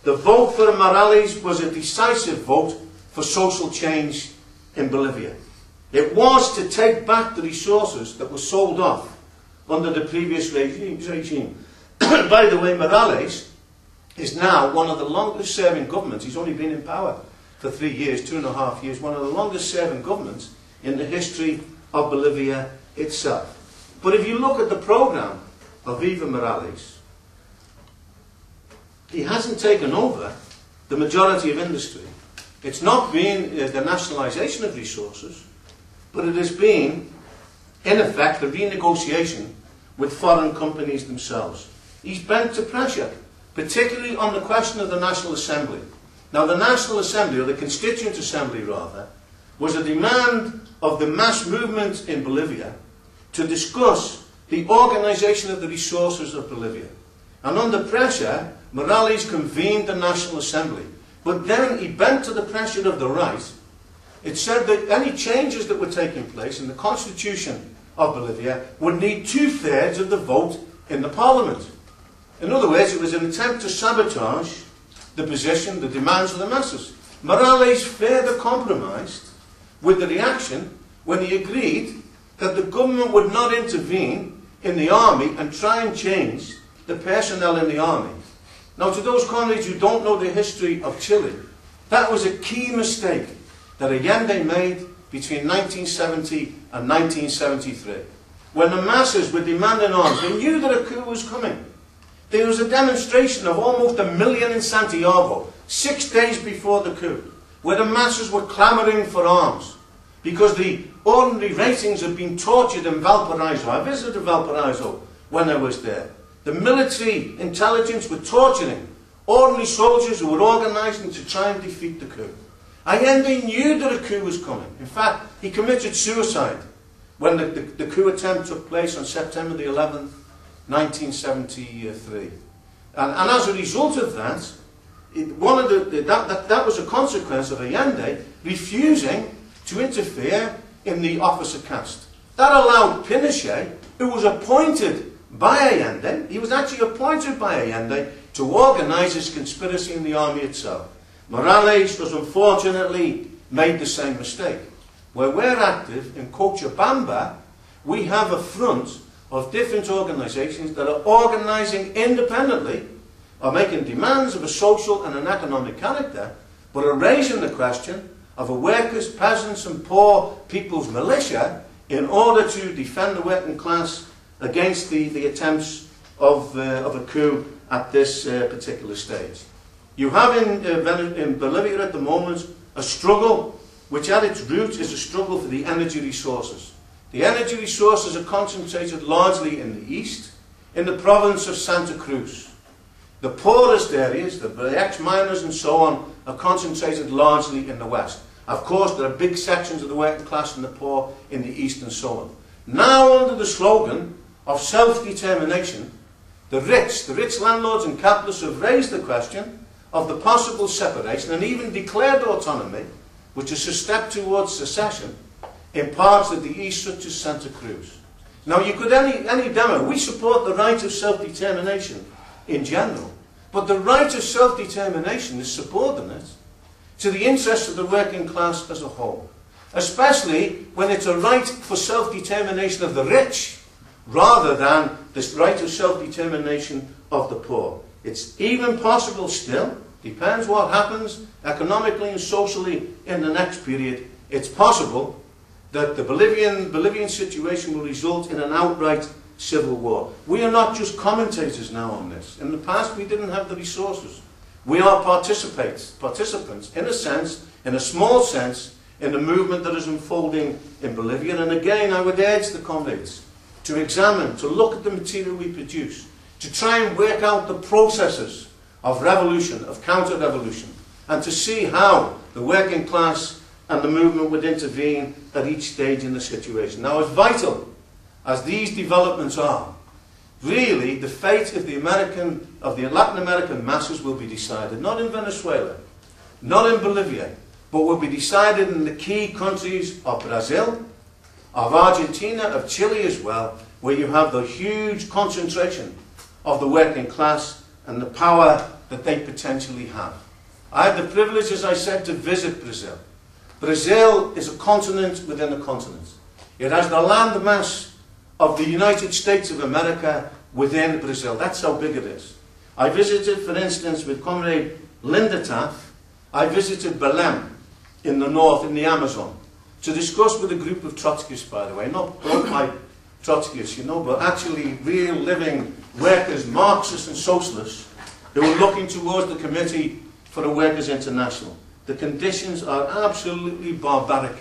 The vote for Morales was a decisive vote for social change in Bolivia. It was to take back the resources that were sold off under the previous regime. By the way, Morales is now one of the longest serving governments. He's only been in power for 3 years, 2.5 years, one of the longest serving governments in the history of Bolivia itself. But if you look at the program of Evo Morales, he hasn't taken over the majority of industry. It's not been the nationalisation of resources, but it has been, in effect, the renegotiation with foreign companies themselves. He's bent to pressure, particularly on the question of the National Assembly. Now, the National Assembly, or the Constituent Assembly rather, was a demand of the mass movement in Bolivia to discuss the organisation of the resources of Bolivia. And under pressure, Morales convened the National Assembly. But then he bent to the pressure of the right. It said that any changes that were taking place in the constitution of Bolivia would need 2/3 of the vote in the parliament. In other words, it was an attempt to sabotage the position, the demands of the masses. Morales further compromised with the reaction when he agreed that the government would not intervene in the army and try and change the personnel in the army. Now, to those comrades who don't know the history of Chile, that was a key mistake that Allende made between 1970 and 1973. When the masses were demanding arms, they knew that a coup was coming. There was a demonstration of almost 1 million in Santiago, 6 days before the coup, where the masses were clamouring for arms, because the ordinary ratings had been tortured in Valparaiso. I visited Valparaiso when I was there. The military intelligence were torturing ordinary soldiers who were organising to try and defeat the coup. Allende knew that a coup was coming. In fact, he committed suicide when the coup attempt took place on September the 11th, 1973. And as a result of that, that was a consequence of Allende refusing to interfere in the officer caste. That allowed Pinochet, who was appointed by Allende, he was actually appointed by Allende to organise his conspiracy in the army itself. Morales has unfortunately made the same mistake. Where we're active in Cochabamba, we have a front of different organisations that are organising independently, are making demands of a social and an economic character, but are raising the question of a workers', peasants and poor people's militia in order to defend the working class against the attempts of a coup at this particular stage. You have in Bolivia at the moment a struggle which at its root is a struggle for the energy resources. The energy resources are concentrated largely in the east, in the province of Santa Cruz. The poorest areas, the ex-miners and so on, are concentrated largely in the west. Of course, there are big sections of the working class and the poor in the east and so on. Now, under the slogan of self-determination, the rich landlords and capitalists have raised the question of the possible separation and even declared autonomy, which is a step towards secession, in parts of the east such as Santa Cruz. Now, you could, any demo, we support the right of self-determination in general, but the right of self-determination is subordinate to the interests of the working class as a whole, especially when it's a right for self-determination of the rich rather than the right of self-determination of the poor. It's even possible still, depends what happens economically and socially in the next period, it's possible that the Bolivian situation will result in an outright civil war. We are not just commentators now on this. In the past we didn't have the resources. We are participants in a sense, in a small sense, in the movement that is unfolding in Bolivia. And again, I would urge the comrades to examine, to look at the material we produce, to try and work out the processes of revolution, of counter-revolution, and to see how the working class and the movement would intervene at each stage in the situation. Now, as vital as these developments are, really the fate of the Latin American masses will be decided, not in Venezuela, not in Bolivia, but will be decided in the key countries of Brazil, of Argentina, of Chile as well, where you have the huge concentration of the working class and the power that they potentially have. I had the privilege, as I said, to visit Brazil. Brazil is a continent within a continent. It has the landmass of the United States of America within Brazil. That's how big it is. I visited, for instance, with Comrade Peter Taaffe, I visited Belém in the north, in the Amazon, to discuss with a group of Trotskyists, by the way, not bloke-type Trotskyists, you know, but actually real living workers, Marxists and socialists, who were looking towards the Committee for the Workers' International. The conditions are absolutely barbaric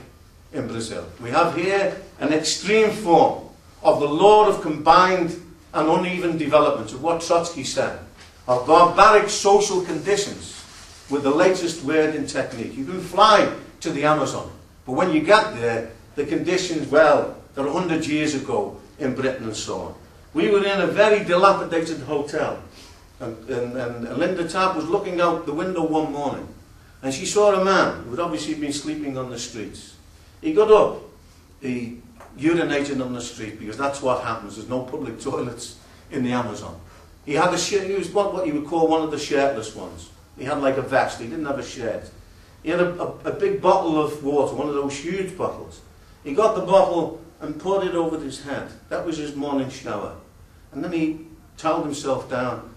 in Brazil. We have here an extreme form of the law of combined and uneven development, of what Trotsky said, of barbaric social conditions with the latest word in technique. You can fly to the Amazon, but when you get there, the conditions, well, they're 100 years ago in Britain and so on. We were in a very dilapidated hotel, and Peter Taaffe was looking out the window one morning, and she saw a man who had obviously been sleeping on the streets. He got up, he urinated on the street, because that's what happens. There's no public toilets in the Amazon. He had a shirt, he was what you would call one of the shirtless ones. He had like a vest, he didn't have a shirt. He had a big bottle of water, one of those huge bottles. He got the bottle and poured it over his head. That was his morning shower. And then he toweled himself down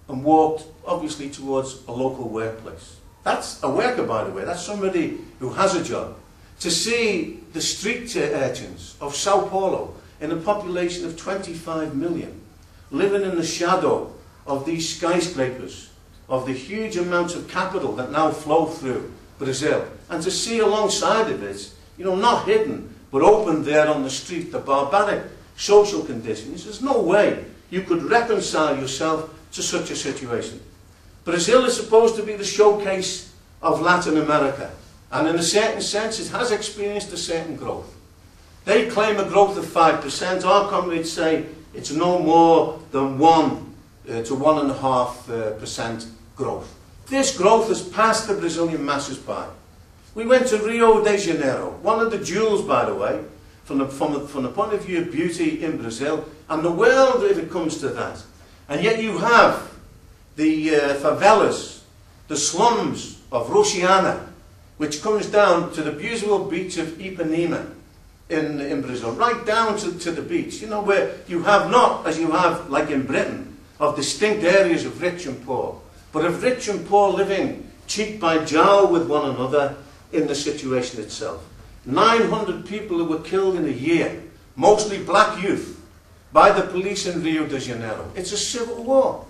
and walked, obviously, towards a local workplace. That's a worker, by the way. That's somebody who has a job. To see the street urchins of Sao Paulo, in a population of 25 million, living in the shadow of these skyscrapers, of the huge amounts of capital that now flow through Brazil, and to see alongside of it, you know, not hidden, but open there on the street, the barbaric social conditions. There's no way you could reconcile yourself to such a situation. Brazil is supposed to be the showcase of Latin America, and in a certain sense it has experienced a certain growth. They claim a growth of 5%, our comrades say it's no more than 1 to 1.5% growth. This growth has passed the Brazilian masses by. We went to Rio de Janeiro, one of the jewels, by the way, from the point of view of beauty in Brazil, and the world if it comes to that. And yet you have the favelas, the slums of Rociana, which comes down to the beautiful beach of Ipanema in Brazil, right down to the beach, you know, where you have not, as you have, like in Britain, of distinct areas of rich and poor, but of rich and poor living cheek by jowl with one another in the situation itself. 900 people who were killed in a year, mostly black youth, by the police in Rio de Janeiro. It's a civil war.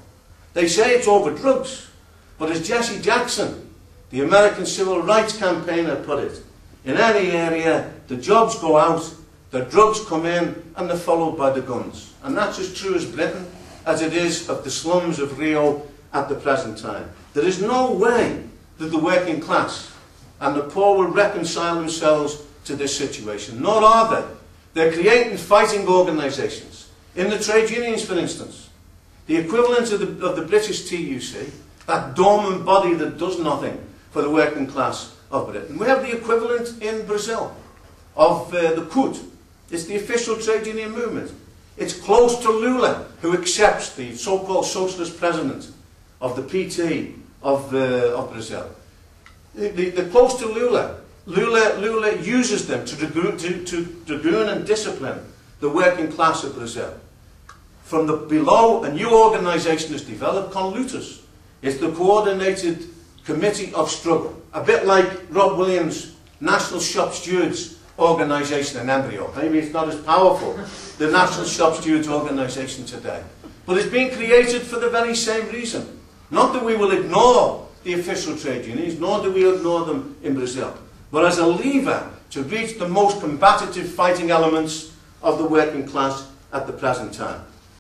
They say it's over drugs, but as Jesse Jackson, the American civil rights campaigner, put it, in any area, the jobs go out, the drugs come in, and they're followed by the guns. And that's as true as Britain as it is of the slums of Rio at the present time. There is no way that the working class and the poor will reconcile themselves to this situation, nor are they. They're creating fighting organisations. In the trade unions, for instance, the equivalent of the British TUC, that dormant body that does nothing for the working class of Britain. We have the equivalent in Brazil of the CUT. It's the official trade union movement. It's close to Lula, who accepts the so-called socialist president of the PT of Brazil. They're close to Lula. Lula uses them to dragoon and discipline the working class of Brazil. From the below, a new organisation is developed called Lutas. It's the Coordinated Committee of Struggle, a bit like Rob Williams' National Shop Stewards organisation in embryo. Maybe it's not as powerful, the National Shop Stewards organisation today. But it's been created for the very same reason. Not that we will ignore the official trade unions, nor do we ignore them in Brazil, but as a lever to reach the most combative fighting elements of the working class at the present time.